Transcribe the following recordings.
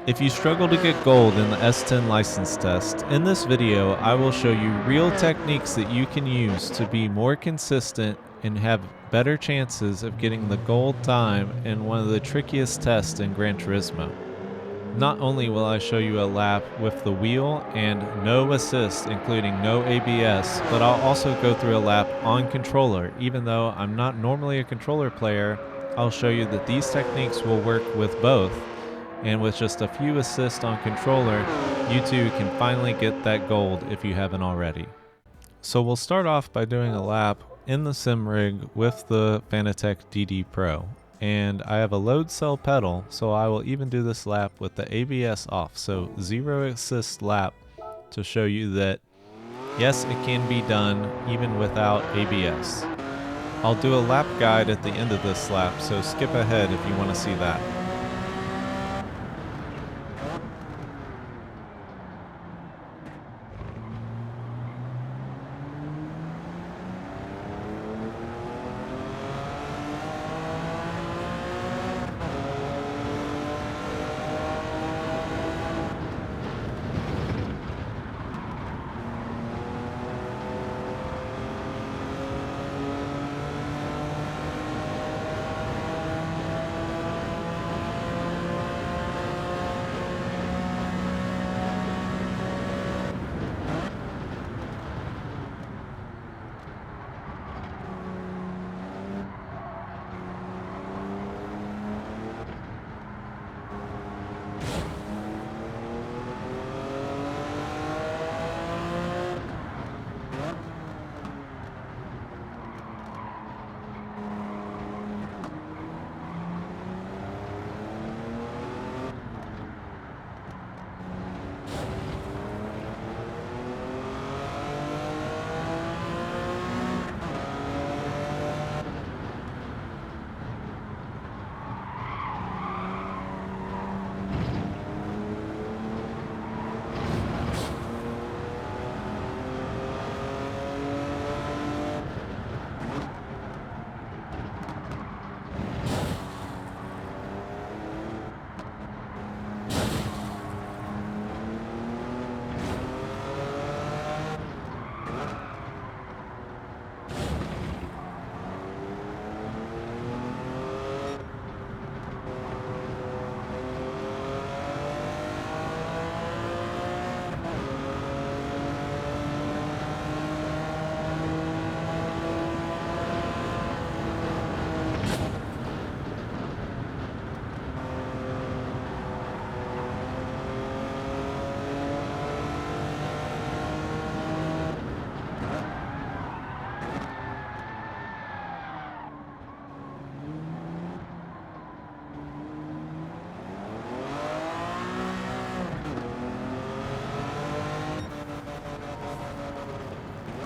If you struggle to get gold in the S10 license test, in this video I will show you real techniques that you can use to be more consistent and have better chances of getting the gold time in one of the trickiest tests in Gran Turismo. Not only will I show you a lap with the wheel and no assist, including no ABS, but I'll also go through a lap on controller. Even though I'm not normally a controller player, I'll show you that these techniques will work with both. And with just a few assists on controller, you too can finally get that gold if you haven't already. So we'll start off by doing a lap in the sim rig with the Fanatec DD Pro. And I have a load cell pedal, so I will even do this lap with the ABS off. So 0 assist lap to show you that yes, it can be done even without ABS. I'll do a lap guide at the end of this lap, so skip ahead if you want to see that.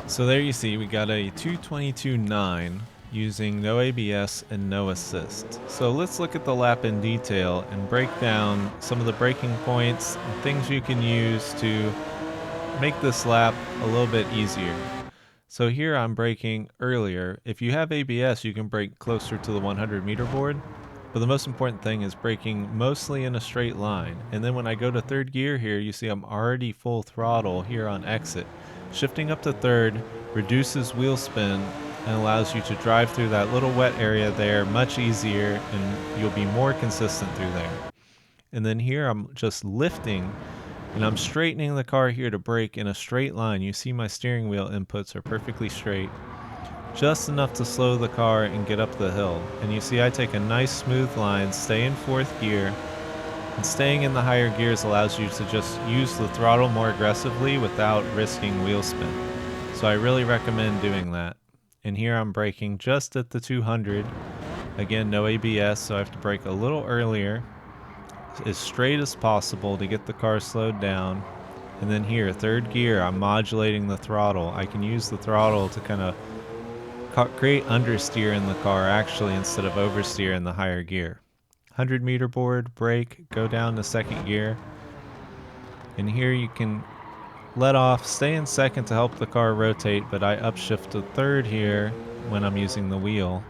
So there you see we got a 2:22.9 using no ABS and no assist. So let's look at the lap in detail and break down some of the braking points and things you can use to make this lap a little bit easier. So here I'm braking earlier. If you have ABS, you can brake closer to the 100 meter board. But the most important thing is braking mostly in a straight line. And then when I go to third gear here, you see I'm already full throttle here on exit. Shifting up to third reduces wheel spin and allows you to drive through that little wet area there much easier, and you'll be more consistent through there. And then here I'm just lifting and I'm straightening the car here to brake in a straight line. You see my steering wheel inputs are perfectly straight, just enough to slow the car and get up the hill. And you see I take a nice smooth line, stay in fourth gear, and staying in the higher gears allows you to just use the throttle more aggressively without risking wheel spin. So I really recommend doing that. And here I'm braking just at the 200. Again, no ABS, so I have to brake a little earlier, as straight as possible to get the car slowed down. And then here, third gear, I'm modulating the throttle. I can use the throttle to kind of create understeer in the car actually, instead of oversteer in the higher gear. 100 meter board, brake, go down to second gear. And here you can let off, stay in second to help the car rotate, but I upshift to third here when I'm using the wheel.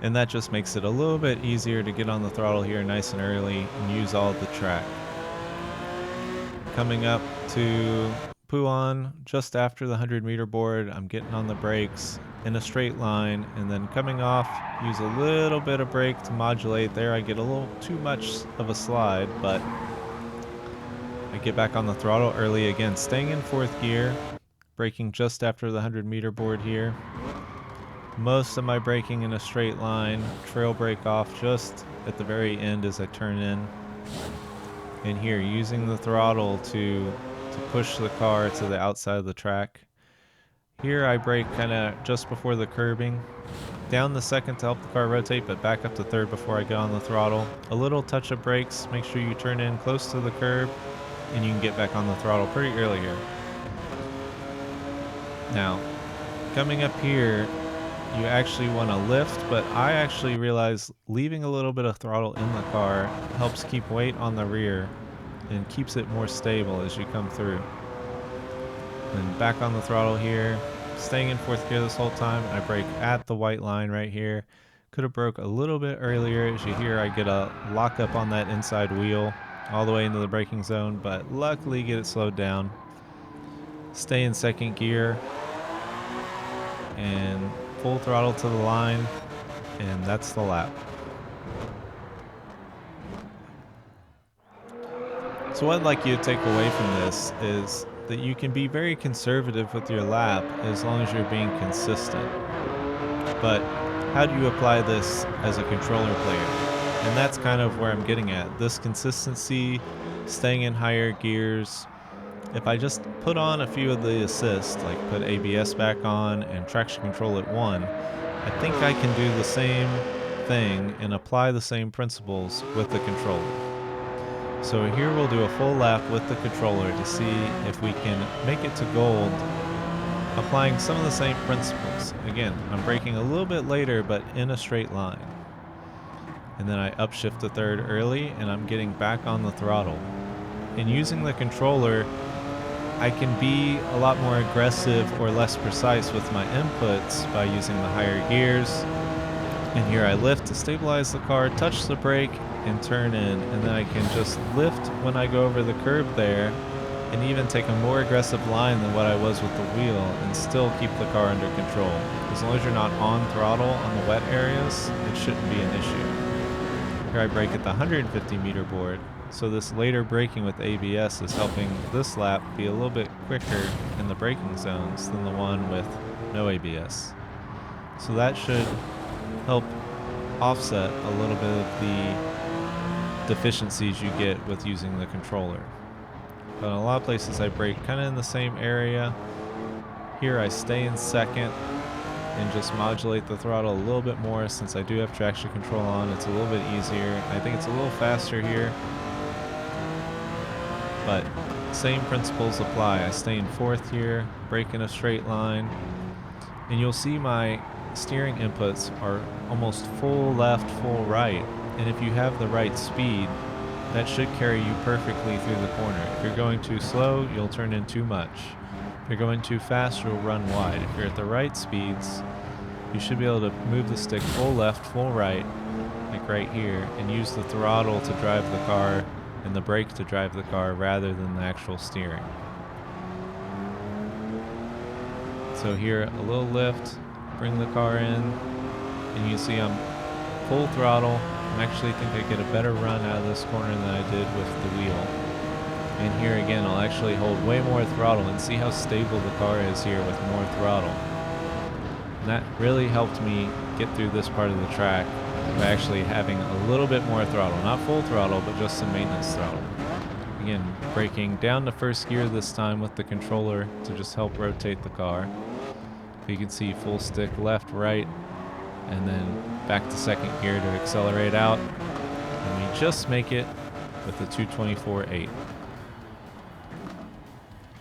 And that just makes it a little bit easier to get on the throttle here nice and early and use all the track. coming up to Puan just after the 100-meter board. I'm getting on the brakes in a straight line, and then coming off, use a little bit of brake to modulate. There I get a little too much of a slide, but I get back on the throttle early again, staying in 4th gear, braking just after the 100-meter board here. Most of my braking in a straight line, trail brake off just at the very end as I turn in. And here, using the throttle to push the car to the outside of the track. Here I brake kind of just before the curbing. Down the 2nd to help the car rotate, but back up to 3rd before I get on the throttle. A little touch of brakes, make sure you turn in close to the curb, and you can get back on the throttle pretty early here. Now, coming up here, you actually want to lift, but I actually realize leaving a little bit of throttle in the car helps keep weight on the rear and keeps it more stable as you come through. Then back on the throttle here, staying in 4th gear this whole time. I brake at the white line right here. Could have broke a little bit earlier. As you hear, I get a lock up on that inside wheel all the way into the braking zone, but luckily get it slowed down. Stay in 2nd gear and full throttle to the line, and that's the lap. So what I'd like you to take away from this is that you can be very conservative with your lap as long as you're being consistent. But how do you apply this as a controller player? And that's kind of where I'm getting at. This consistency, staying in higher gears. If I just put on a few of the assists, like put ABS back on and traction control at 1, I think I can do the same thing and apply the same principles with the controller. So here we'll do a full lap with the controller to see if we can make it to gold, applying some of the same principles. Again, I'm braking a little bit later, but in a straight line. And then I upshift to 3rd early, and I'm getting back on the throttle. And using the controller, I can be a lot more aggressive or less precise with my inputs by using the higher gears. And here I lift to stabilize the car, touch the brake, and turn in, and then I can just lift when I go over the curb there, and even take a more aggressive line than what I was with the wheel, and still keep the car under control. As long as you're not on throttle on the wet areas, it shouldn't be an issue. Here I brake at the 150-meter board, so this later braking with ABS is helping this lap be a little bit quicker in the braking zones than the one with no ABS. So that should help offset a little bit of the deficiencies you get with using the controller. But in a lot of places I brake kind of in the same area. Here I stay in 2nd and just modulate the throttle a little bit more since I do have traction control on. It's a little bit easier. I think it's a little faster here, but same principles apply. I stay in 4th here, brake in a straight line, and you'll see my steering inputs are almost full left, full right. And if you have the right speed, that should carry you perfectly through the corner. If you're going too slow, you'll turn in too much. If you're going too fast, you'll run wide. If you're at the right speeds, you should be able to move the stick full left, full right, like right here, and use the throttle to drive the car and the brake to drive the car rather than the actual steering. So here, a little lift, bring the car in, and you see I'm full throttle. I actually think I get a better run out of this corner than I did with the wheel. And here again, I'll actually hold way more throttle and see how stable the car is here with more throttle. And that really helped me get through this part of the track by actually having a little bit more throttle. Not full throttle, but just some maintenance throttle. Again, braking down to 1st gear this time with the controller to just help rotate the car. You can see full stick left, right, and then back to 2nd gear to accelerate out, and we just make it with the 224.8.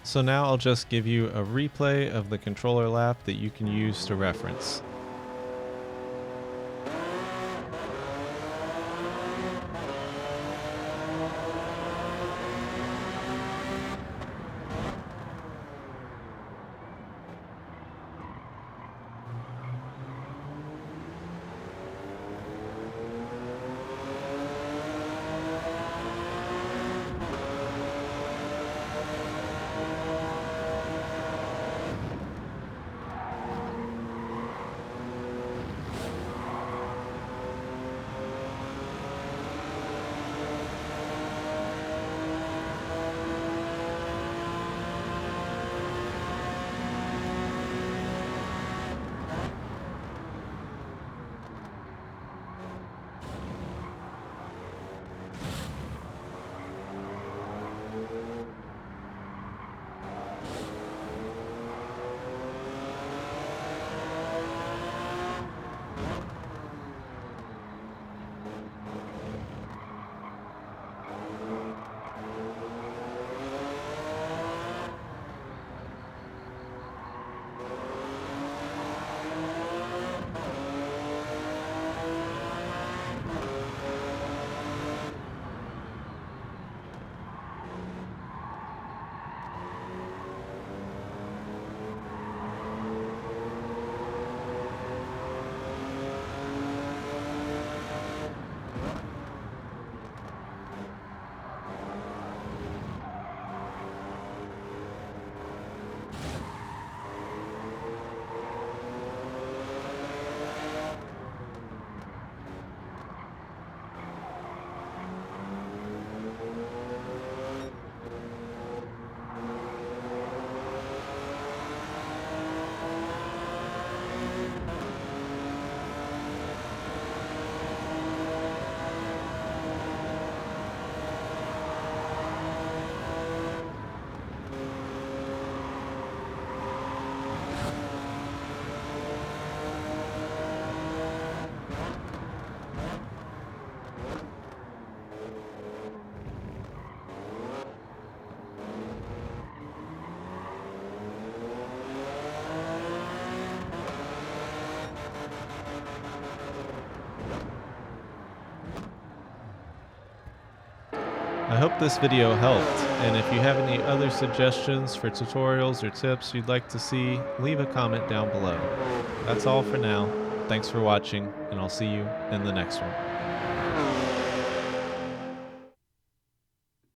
So now I'll just give you a replay of the controller lap that you can use to reference. I hope this video helped, and if you have any other suggestions for tutorials or tips you'd like to see, leave a comment down below. That's all for now. Thanks for watching, and I'll see you in the next one.